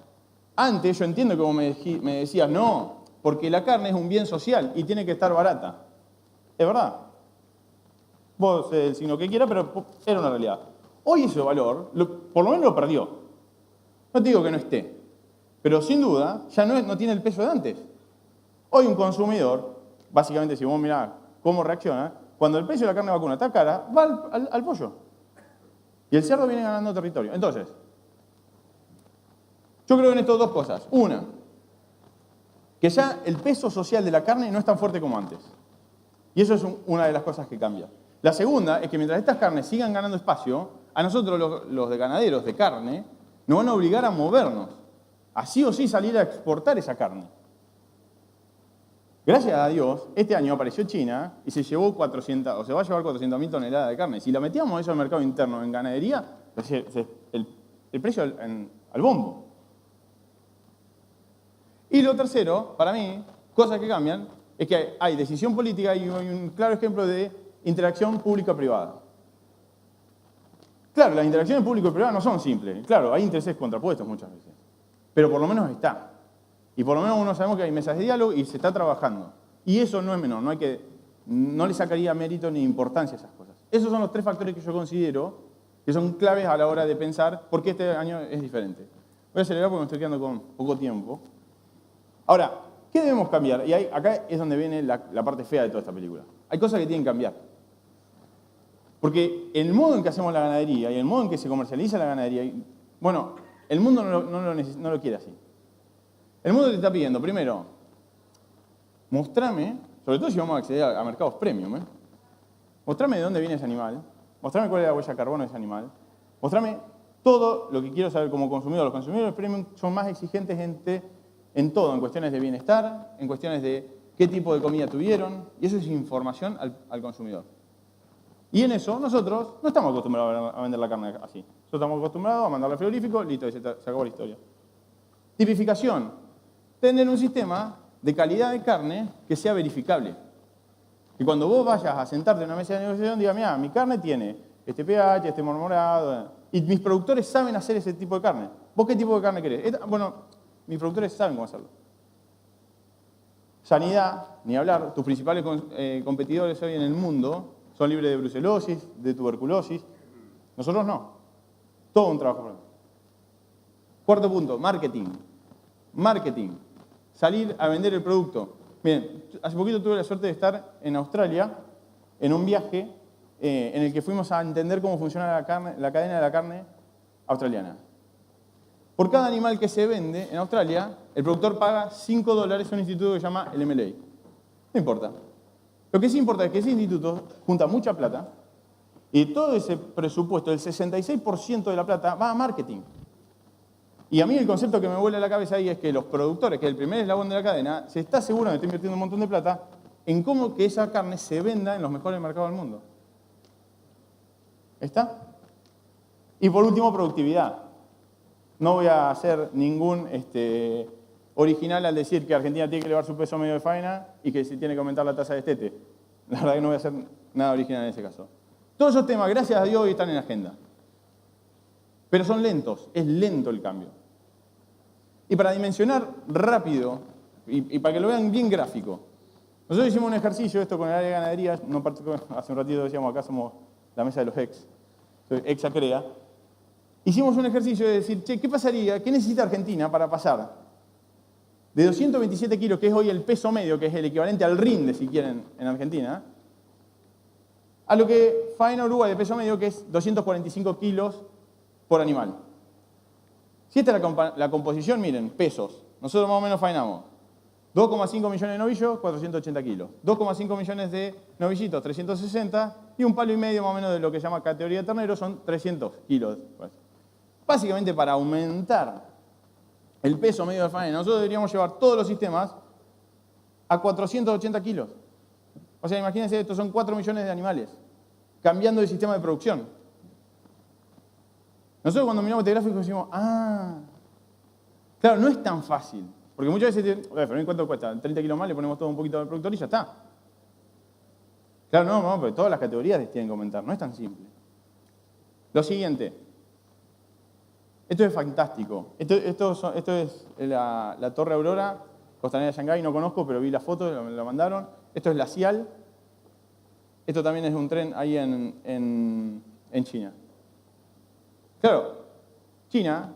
antes yo entiendo que vos me decías, no, porque la carne es un bien social y tiene que estar barata. Es verdad. Vos el signo que quieras, pero era una realidad. Hoy ese valor, por lo menos lo perdió. No te digo que no esté, pero sin duda ya no tiene el peso de antes. Hoy un consumidor, básicamente si vos mirás cómo reacciona, cuando el precio de la carne vacuna está cara, va al pollo. Y el cerdo viene ganando territorio. Entonces, yo creo en estas dos cosas. Una, que ya el peso social de la carne no es tan fuerte como antes. Y eso es una de las cosas que cambia. La segunda es que mientras estas carnes sigan ganando espacio, a nosotros los de ganaderos de carne nos van a obligar a movernos. A sí o sí salir a exportar esa carne. Gracias a Dios, este año apareció China y se llevó 400, o se va a llevar 400.000 toneladas de carne. Si la metíamos eso al mercado interno en ganadería, el precio al bombo. Y lo tercero, para mí, cosas que cambian, es que hay decisión política y hay un claro ejemplo de interacción pública-privada. Claro, las interacciones público-privadas no son simples. Claro, hay intereses contrapuestos muchas veces. Pero por lo menos está. Y por lo menos uno sabemos que hay mesas de diálogo y se está trabajando. Y eso no es menor, no le sacaría mérito ni importancia a esas cosas. Esos son los 3 factores que yo considero que son claves a la hora de pensar por qué este año es diferente. Voy a acelerar porque me estoy quedando con poco tiempo. Ahora, ¿qué debemos cambiar? Y acá es donde viene la parte fea de toda esta película. Hay cosas que tienen que cambiar. Porque el modo en que hacemos la ganadería y el modo en que se comercializa la ganadería, bueno, el mundo no lo quiere así. El mundo te está pidiendo, primero, mostrame sobre todo si vamos a acceder a mercados premium. Mostrame de dónde viene ese animal, mostrame cuál es la huella de carbono de ese animal, mostrame todo lo que quiero saber como consumidor. Los consumidores premium son más exigentes en todo, en cuestiones de bienestar, en cuestiones de qué tipo de comida tuvieron, y eso es información al consumidor. Y en eso nosotros no estamos acostumbrados a vender la carne así. Nosotros estamos acostumbrados a mandarle al frigorífico, listo, se acabó la historia. Tipificación. Tener un sistema de calidad de carne que sea verificable. Que cuando vos vayas a sentarte en una mesa de negociación, diga, mira, mi carne tiene este pH, este murmurado, y mis productores saben hacer ese tipo de carne. ¿Vos qué tipo de carne querés? Bueno, mis productores saben cómo hacerlo. Sanidad, ni hablar. Tus principales competidores hoy en el mundo son libres de brucelosis, de tuberculosis. Nosotros no. Todo un trabajo. Cuarto punto, marketing. Marketing. Salir a vender el producto. Miren, hace poquito tuve la suerte de estar en Australia en un viaje en el que fuimos a entender cómo funciona la cadena de la carne australiana. Por cada animal que se vende en Australia, el productor paga $5 a un instituto que se llama el MLA. No importa. Lo que sí importa es que ese instituto junta mucha plata y de todo ese presupuesto, el 66% de la plata va a marketing. Y a mí el concepto que me vuela la cabeza ahí es que los productores, que es el primer eslabón de la cadena, se está seguro de que está invirtiendo un montón de plata en cómo que esa carne se venda en los mejores mercados del mundo. ¿Está? Y por último, productividad. No voy a hacer ningún original al decir que Argentina tiene que elevar su peso medio de faena y que se tiene que aumentar la tasa de destete. La verdad que no voy a hacer nada original en ese caso. Todos esos temas, gracias a Dios, hoy están en la agenda. Pero son lentos, es lento el cambio. Y para dimensionar rápido, y para que lo vean bien gráfico, nosotros hicimos un ejercicio, esto con el área de ganadería, hace un ratito decíamos, acá somos la mesa de los soy ex Acrea. Hicimos un ejercicio de decir, che, ¿qué pasaría? ¿Qué necesita Argentina para pasar de 227 kilos, que es hoy el peso medio, que es el equivalente al rinde, si quieren, en Argentina, a lo que faena Uruguay de peso medio, que es 245 kilos por animal? Si esta es la composición, miren, pesos. Nosotros más o menos faenamos 2,5 millones de novillos, 480 kilos. 2,5 millones de novillitos, 360. Y un palo y medio más o menos de lo que se llama categoría de ternero, son 300 kilos. Básicamente para aumentar el peso medio de faena, nosotros deberíamos llevar todos los sistemas a 480 kilos. O sea, imagínense, estos son 4 millones de animales, cambiando de sistema de producción. Nosotros cuando miramos este gráfico decimos, claro, no es tan fácil. Porque muchas veces, pero ¿cuánto cuesta? 30 kilos más, le ponemos todo un poquito al productor y ya está. Claro, no, porque todas las categorías tienen que aumentar, no es tan simple. Lo siguiente, esto es fantástico. Esto es la Torre Aurora, Costanera de Shanghái, no conozco, pero vi la foto, me la mandaron. Esto es la Cial. Esto también es un tren ahí en China. Claro, China,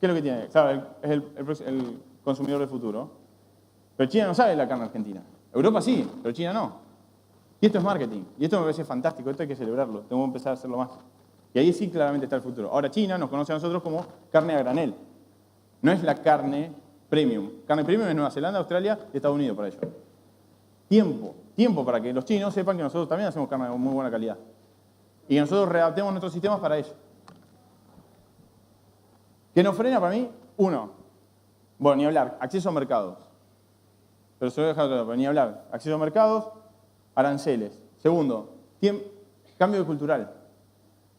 ¿qué es lo que tiene? Claro, es el consumidor del futuro. Pero China no sabe la carne argentina. Europa sí, pero China no. Y esto es marketing. Y esto me parece fantástico. Esto hay que celebrarlo. Tengo que empezar a hacerlo más. Y ahí sí claramente está el futuro. Ahora China nos conoce a nosotros como carne a granel. No es la carne premium. Carne premium es Nueva Zelanda, Australia y Estados Unidos para ello. Tiempo para que los chinos sepan que nosotros también hacemos carne de muy buena calidad. Y que nosotros readaptemos nuestros sistemas para ello. ¿Qué nos frena para mí? Uno, bueno, ni hablar, acceso a mercados. Pero se lo voy a dejar claro, pero ni hablar. Acceso a mercados, aranceles. Segundo, cambio cultural.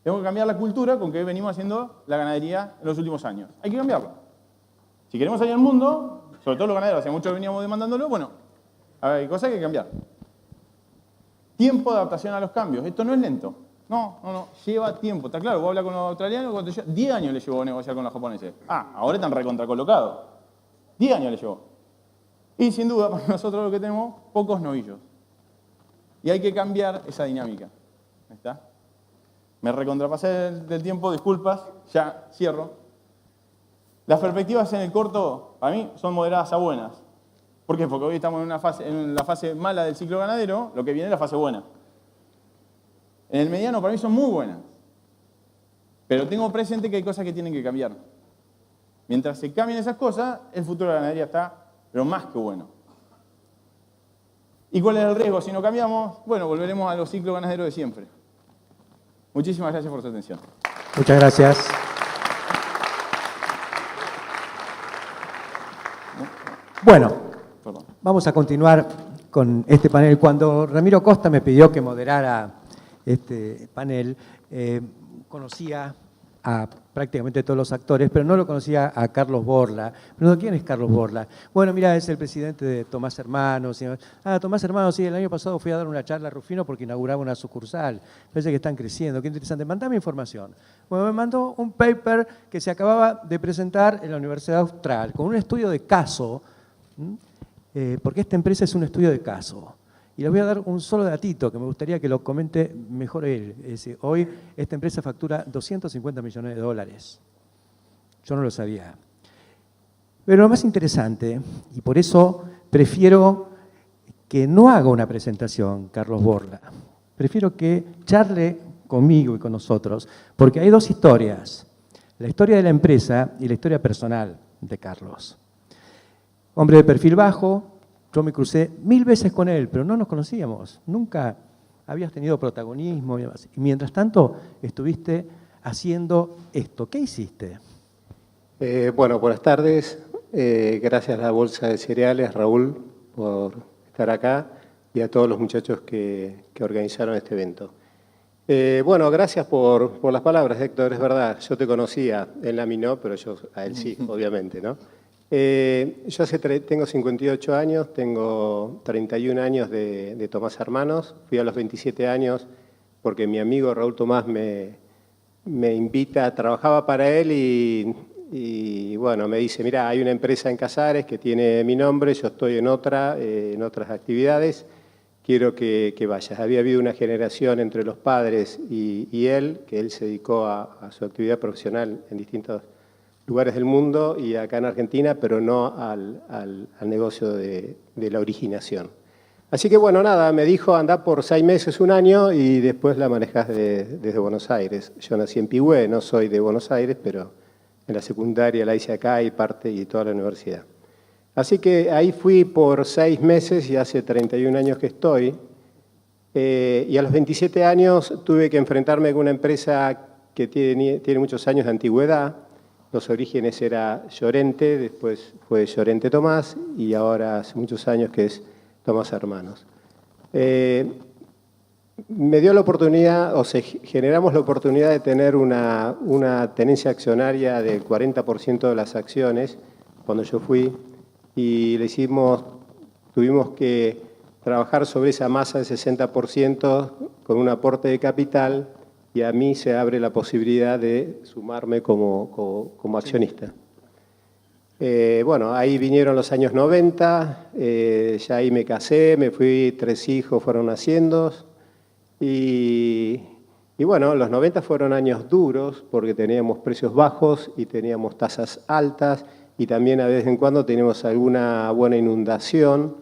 Tengo que cambiar la cultura con que venimos haciendo la ganadería en los últimos años. Hay que cambiarla. Si queremos salir al mundo, sobre todo los ganaderos, hace mucho veníamos demandándolo, bueno, hay cosas que hay que cambiar. Tiempo de adaptación a los cambios. Esto no es lento. No, lleva tiempo. Está claro, vos hablas con los australianos, 10 años les llevó a negociar con los japoneses. Ahora están recontracolocados. 10 años les llevó. Y sin duda, para nosotros lo que tenemos, pocos novillos. Y hay que cambiar esa dinámica. ¿Ahí está? Me recontrapasé del tiempo, disculpas, ya cierro. Las perspectivas en el corto, para mí, son moderadas a buenas. ¿Por qué? Porque hoy estamos en la fase mala del ciclo ganadero, lo que viene es la fase buena. En el mediano para mí son muy buenas. Pero tengo presente que hay cosas que tienen que cambiar. Mientras se cambien esas cosas, el futuro de la ganadería está, pero más que bueno. ¿Y cuál es el riesgo si no cambiamos? Bueno, volveremos a los ciclos ganaderos de siempre. Muchísimas gracias por su atención. Muchas gracias. Bueno, Perdón. vamos a continuar con este panel. Cuando Ramiro Costa me pidió que moderara este panel, conocía a prácticamente todos los actores, pero no lo conocía a Carlos Borla. Pero ¿quién es Carlos Borla? Bueno, mira, es el presidente de Tomás Hermanos. Tomás Hermanos, sí, el año pasado fui a dar una charla a Rufino porque inauguraba una sucursal. Parece que están creciendo, qué interesante. Mandame información. Bueno, me mandó un paper que se acababa de presentar en la Universidad Austral, con un estudio de caso, porque esta empresa es un estudio de caso. Y les voy a dar un solo datito que me gustaría que lo comente mejor él. Es decir, hoy esta empresa factura 250 millones de dólares. Yo no lo sabía. Pero lo más interesante, y por eso prefiero que no haga una presentación Carlos Borla, prefiero que charle conmigo y con nosotros, porque hay dos historias, la historia de la empresa y la historia personal de Carlos. Hombre de perfil bajo, yo me crucé 1000 veces con él, pero no nos conocíamos, nunca habías tenido protagonismo y demás. Y mientras tanto estuviste haciendo esto. ¿Qué hiciste? Bueno, buenas tardes. Gracias a la Bolsa de Cereales, Raúl, por estar acá y a todos los muchachos que organizaron este evento. Bueno, gracias por las palabras, Héctor, es verdad. Yo te conocía, él a mí no, pero yo a él sí, obviamente, ¿no? Yo tengo 58 años, tengo 31 años de Tomás Hermanos. Fui a los 27 años porque mi amigo Raúl Tomás me invita, trabajaba para él y bueno, me dice, mira, hay una empresa en Casares que tiene mi nombre, yo estoy en otras actividades, quiero que vayas. Había habido una generación entre los padres y él, que él se dedicó a su actividad profesional en distintos lugares del mundo y acá en Argentina, pero no al negocio de la originación. Así que bueno, nada, me dijo anda por 6 meses, 1 año y después la manejás desde Buenos Aires. Yo nací en Pigüé, no soy de Buenos Aires, pero en la secundaria la hice acá y parte y toda la universidad. Así que ahí fui por 6 meses y hace 31 años que estoy. Y a los 27 años tuve que enfrentarme con una empresa que tiene muchos años de antigüedad. Los orígenes era Llorente, después fue Llorente Tomás y ahora hace muchos años que es Tomás Hermanos. Me dio la oportunidad, generamos la oportunidad de tener una tenencia accionaria del 40% de las acciones cuando yo fui y tuvimos que trabajar sobre esa masa del 60% con un aporte de capital y a mí se abre la posibilidad de sumarme como accionista. Bueno, ahí vinieron los años 90, ya ahí me casé, me fui, 3 hijos fueron naciendo y bueno, los 90 fueron años duros porque teníamos precios bajos y teníamos tasas altas y también a vez en cuando teníamos alguna buena inundación.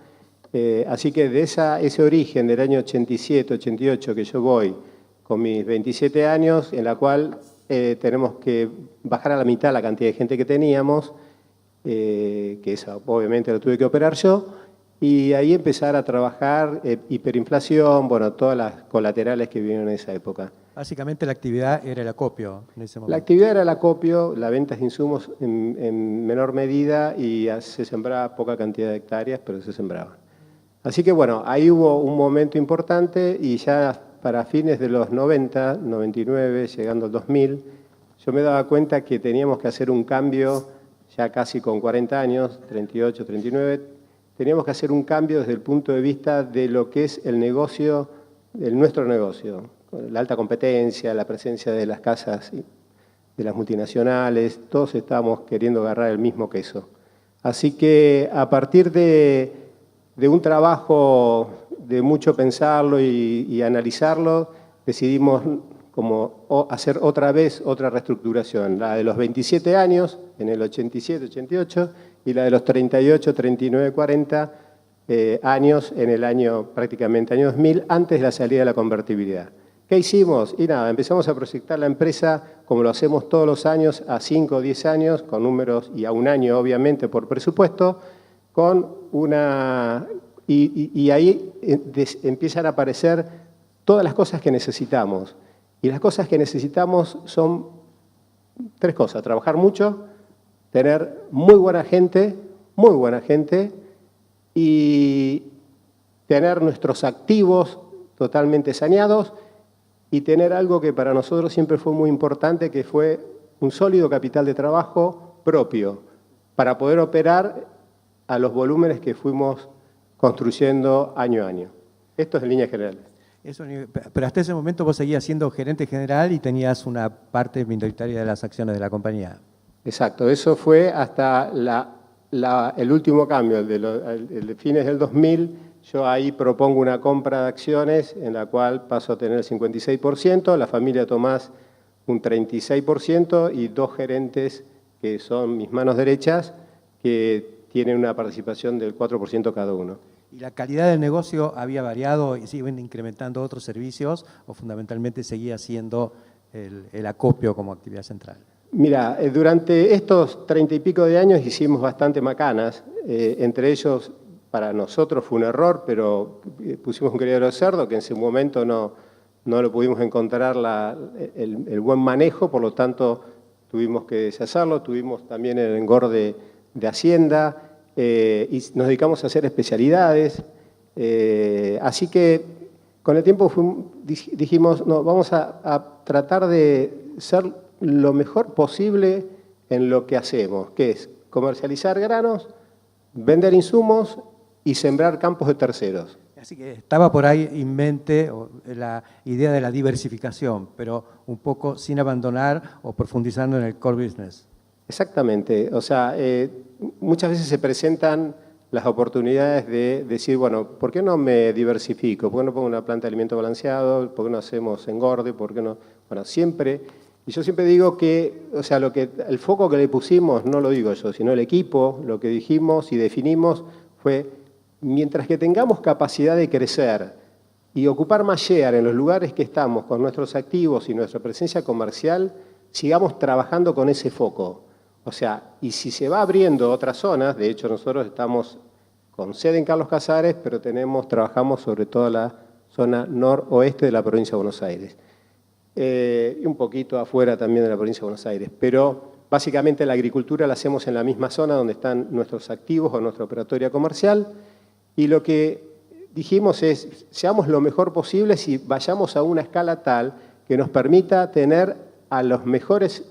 Así que de ese origen del año 87, 88 que yo voy, con mis 27 años, en la cual tenemos que bajar a la mitad la cantidad de gente que teníamos, que eso obviamente lo tuve que operar yo, y ahí empezar a trabajar hiperinflación, bueno, todas las colaterales que vinieron en esa época. Básicamente la actividad era el acopio en ese momento. La actividad era el acopio, la venta de insumos en menor medida y se sembraba poca cantidad de hectáreas, pero se sembraban. Así que bueno, ahí hubo un momento importante y ya para fines de los 90, 99, llegando al 2000, yo me daba cuenta que teníamos que hacer un cambio, ya casi con 40 años, 38, 39, teníamos que hacer un cambio desde el punto de vista de lo que es el negocio, nuestro negocio, la alta competencia, la presencia de las casas, de las multinacionales, todos estábamos queriendo agarrar el mismo queso. Así que a partir de un trabajo de mucho pensarlo y analizarlo, decidimos como hacer otra vez otra reestructuración, la de los 27 años, en el 87, 88, y la de los 38, 39, 40 años, en el año prácticamente año 2000, antes de la salida de la convertibilidad. ¿Qué hicimos? Y nada, empezamos a proyectar la empresa como lo hacemos todos los años, a 5 o 10 años, con números y a 1 año obviamente por presupuesto, con Y ahí empiezan a aparecer todas las cosas que necesitamos. Y las cosas que necesitamos son 3 cosas: trabajar mucho, tener muy buena gente, y tener nuestros activos totalmente saneados, y tener algo que para nosotros siempre fue muy importante, que fue un sólido capital de trabajo propio, para poder operar a los volúmenes que fuimos construyendo año a año. Esto es en líneas generales. Pero hasta ese momento vos seguías siendo gerente general y tenías una parte minoritaria de las acciones de la compañía. Exacto, eso fue hasta el último cambio, el de fines del 2000. Yo ahí propongo una compra de acciones en la cual paso a tener el 56%, la familia Tomás un 36% y 2 gerentes que son mis manos derechas que tienen una participación del 4% cada uno. ¿Y la calidad del negocio había variado y siguen incrementando otros servicios o fundamentalmente seguía siendo el acopio como actividad central? Mira, durante estos 30 y pico de años hicimos bastante macanas, entre ellos para nosotros fue un error, pero pusimos un criadero de cerdo que en ese momento no lo pudimos encontrar el buen manejo, por lo tanto tuvimos que deshacerlo, tuvimos también el engorde de Hacienda, y nos dedicamos a hacer especialidades, así que con el tiempo dijimos, no, vamos a tratar de ser lo mejor posible en lo que hacemos, que es comercializar granos, vender insumos y sembrar campos de terceros. Así que estaba por ahí en mente la idea de la diversificación, pero un poco sin abandonar o profundizando en el core business. Exactamente, o sea, muchas veces se presentan las oportunidades de decir, bueno, ¿por qué no me diversifico? ¿Por qué no pongo una planta de alimento balanceado? ¿Por qué no hacemos engorde? ¿Por qué no? Bueno, siempre, y yo siempre digo que, o sea, el foco que le pusimos, no lo digo yo, sino el equipo, lo que dijimos y definimos fue, mientras que tengamos capacidad de crecer y ocupar más share en los lugares que estamos con nuestros activos y nuestra presencia comercial, sigamos trabajando con ese foco. O sea, y si se va abriendo otras zonas, de hecho nosotros estamos con sede en Carlos Casares, pero trabajamos sobre toda la zona noroeste de la provincia de Buenos Aires. Y un poquito afuera también de la provincia de Buenos Aires, pero básicamente la agricultura la hacemos en la misma zona donde están nuestros activos o nuestra operatoria comercial, y lo que dijimos es, seamos lo mejor posible si vayamos a una escala tal que nos permita tener a los mejores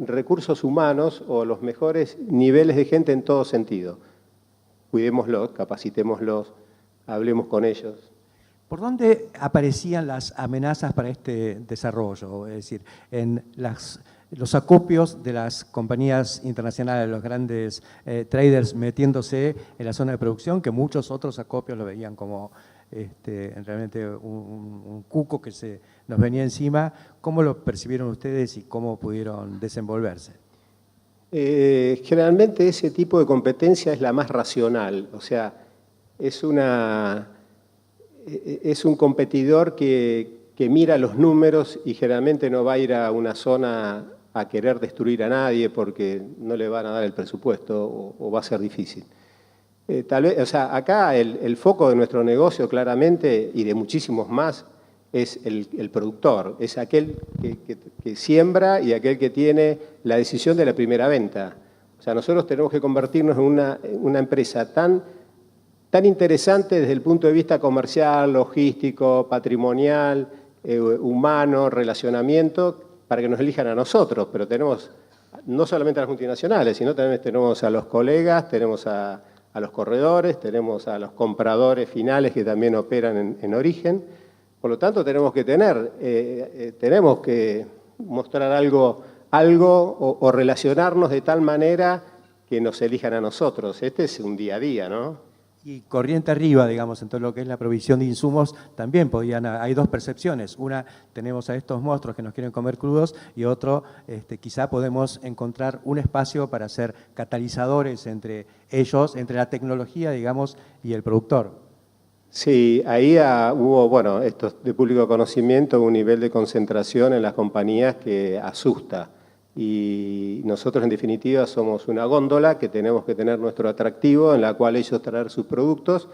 recursos humanos o los mejores niveles de gente en todo sentido. Cuidémoslos, capacitémoslos, hablemos con ellos. ¿Por dónde aparecían las amenazas para este desarrollo? Es decir, en los acopios de las compañías internacionales, los grandes traders metiéndose en la zona de producción, que muchos otros acopios lo veían como realmente un cuco que se nos venía encima. ¿Cómo lo percibieron ustedes y cómo pudieron desenvolverse? Generalmente ese tipo de competencia es la más racional, o sea, es un competidor que mira los números y generalmente no va a ir a una zona a querer destruir a nadie porque no le van a dar el presupuesto o va a ser difícil. Tal vez, o sea, acá el foco de nuestro negocio claramente y de muchísimos más es el productor, es aquel que siembra y aquel que tiene la decisión de la primera venta. O sea, nosotros tenemos que convertirnos en una empresa tan interesante desde el punto de vista comercial, logístico, patrimonial, humano, relacionamiento, para que nos elijan a nosotros, pero tenemos no solamente a las multinacionales, sino también tenemos a los colegas, tenemos a los corredores, tenemos a los compradores finales que también operan en origen. Por lo tanto, tenemos que mostrar algo o relacionarnos de tal manera que nos elijan a nosotros. Este es un día a día, ¿no? Y corriente arriba, digamos, en todo lo que es la provisión de insumos, también hay 2 percepciones. Una, tenemos a estos monstruos que nos quieren comer crudos, y otro, quizá podemos encontrar un espacio para ser catalizadores entre ellos, entre la tecnología, digamos, y el productor. Sí, ahí hubo, bueno, esto es de público conocimiento, un nivel de concentración en las compañías que asusta. Y nosotros, en definitiva, somos una góndola que tenemos que tener nuestro atractivo en la cual ellos traer sus productos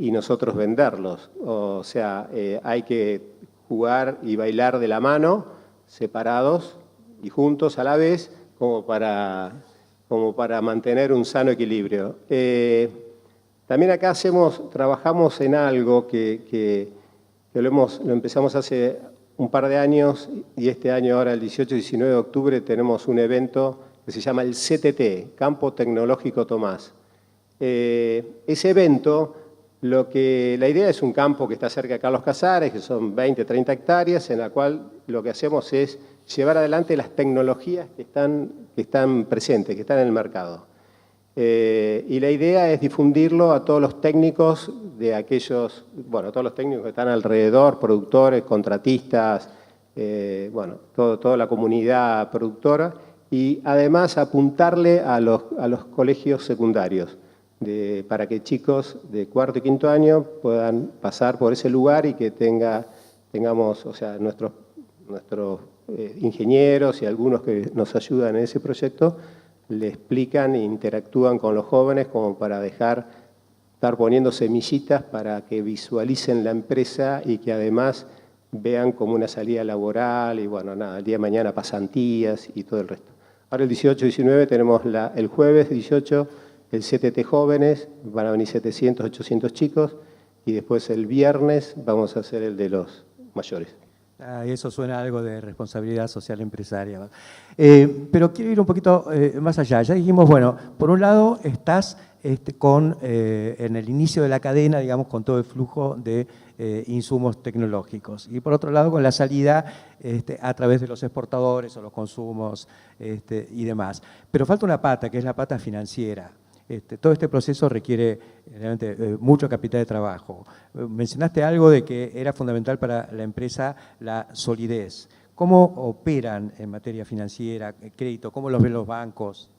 y nosotros venderlos. O sea, hay que jugar y bailar de la mano, separados y juntos a la vez, como para mantener un sano equilibrio. También acá trabajamos en algo que lo empezamos hace un par de años, y este año, ahora el 18 y 19 de octubre, tenemos un evento que se llama el CTT, Campo Tecnológico Tomás. Ese evento, la idea es un campo que está cerca de Carlos Casares, que son 20, 30 hectáreas, en la cual lo que hacemos es llevar adelante las tecnologías que están presentes, que están en el mercado. Y la idea es difundirlo a todos los técnicos todos los técnicos que están alrededor, productores, contratistas, toda la comunidad productora, y además apuntarle a los colegios secundarios, para que chicos de cuarto y quinto año puedan pasar por ese lugar y que tengamos, o sea, nuestros ingenieros y algunos que nos ayudan en ese proyecto, le explican e interactúan con los jóvenes como para estar poniendo semillitas para que visualicen la empresa y que además vean como una salida laboral y el día de mañana pasantías y todo el resto. Ahora el 18 y 19 tenemos el jueves 18 el CTT Jóvenes, van a venir 700, 800 chicos, y después el viernes vamos a hacer el de los mayores. Eso suena a algo de responsabilidad social empresaria. Pero quiero ir un poquito más allá. Ya dijimos, bueno, por un lado estás en el inicio de la cadena, digamos, con todo el flujo de insumos tecnológicos. Y por otro lado, con la salida a través de los exportadores o los consumos y demás. Pero falta una pata, que es la pata financiera. Todo este proceso requiere realmente mucho capital de trabajo. Mencionaste algo de que era fundamental para la empresa la solidez. ¿Cómo operan en materia financiera, crédito? ¿Cómo los ven los bancos?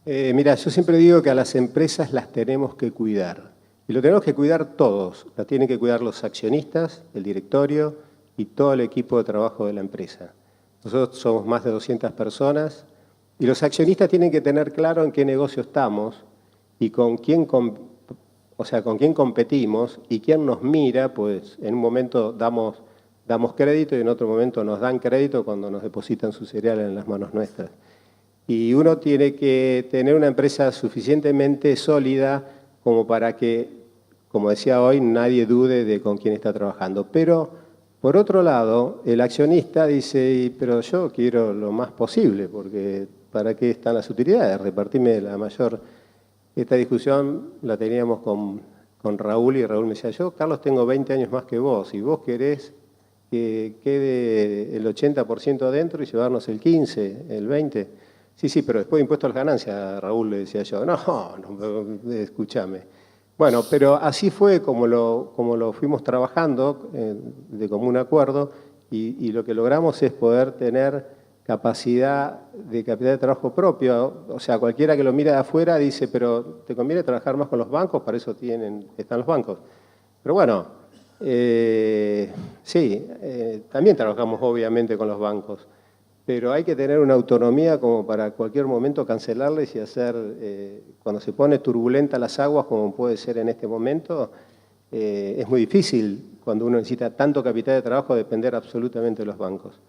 Mira, yo siempre digo que a las empresas las tenemos que cuidar. Y lo tenemos que cuidar todos. La tienen que cuidar los accionistas, el directorio y todo el equipo de trabajo de la empresa. Nosotros somos más de 200 personas. Y los accionistas tienen que tener claro en qué negocio estamos y con quién competimos y quién nos mira, pues en un momento damos crédito y en otro momento nos dan crédito cuando nos depositan su cereal en las manos nuestras. Y uno tiene que tener una empresa suficientemente sólida como para que, como decía hoy, nadie dude de con quién está trabajando. Pero, por otro lado, el accionista dice, pero yo quiero lo más posible, porque ¿para qué están las utilidades? Repartirme la mayor. Esta discusión la teníamos con Raúl y Raúl me decía, yo, Carlos, tengo 20 años más que vos y vos querés que quede el 80% adentro y llevarnos el 15%, el 20%. Sí, pero después de impuesto a las ganancias, Raúl, le decía yo, no, escúchame. Bueno, pero así fue como lo fuimos trabajando de común acuerdo y lo que logramos es poder tener capacidad de capital de trabajo propio. O sea, cualquiera que lo mira de afuera dice, pero ¿te conviene trabajar más con los bancos? Para eso están los bancos. Pero bueno, también trabajamos obviamente con los bancos, pero hay que tener una autonomía como para cualquier momento cancelarles y hacer, cuando se pone turbulenta las aguas como puede ser en este momento, es muy difícil cuando uno necesita tanto capital de trabajo depender absolutamente de los bancos.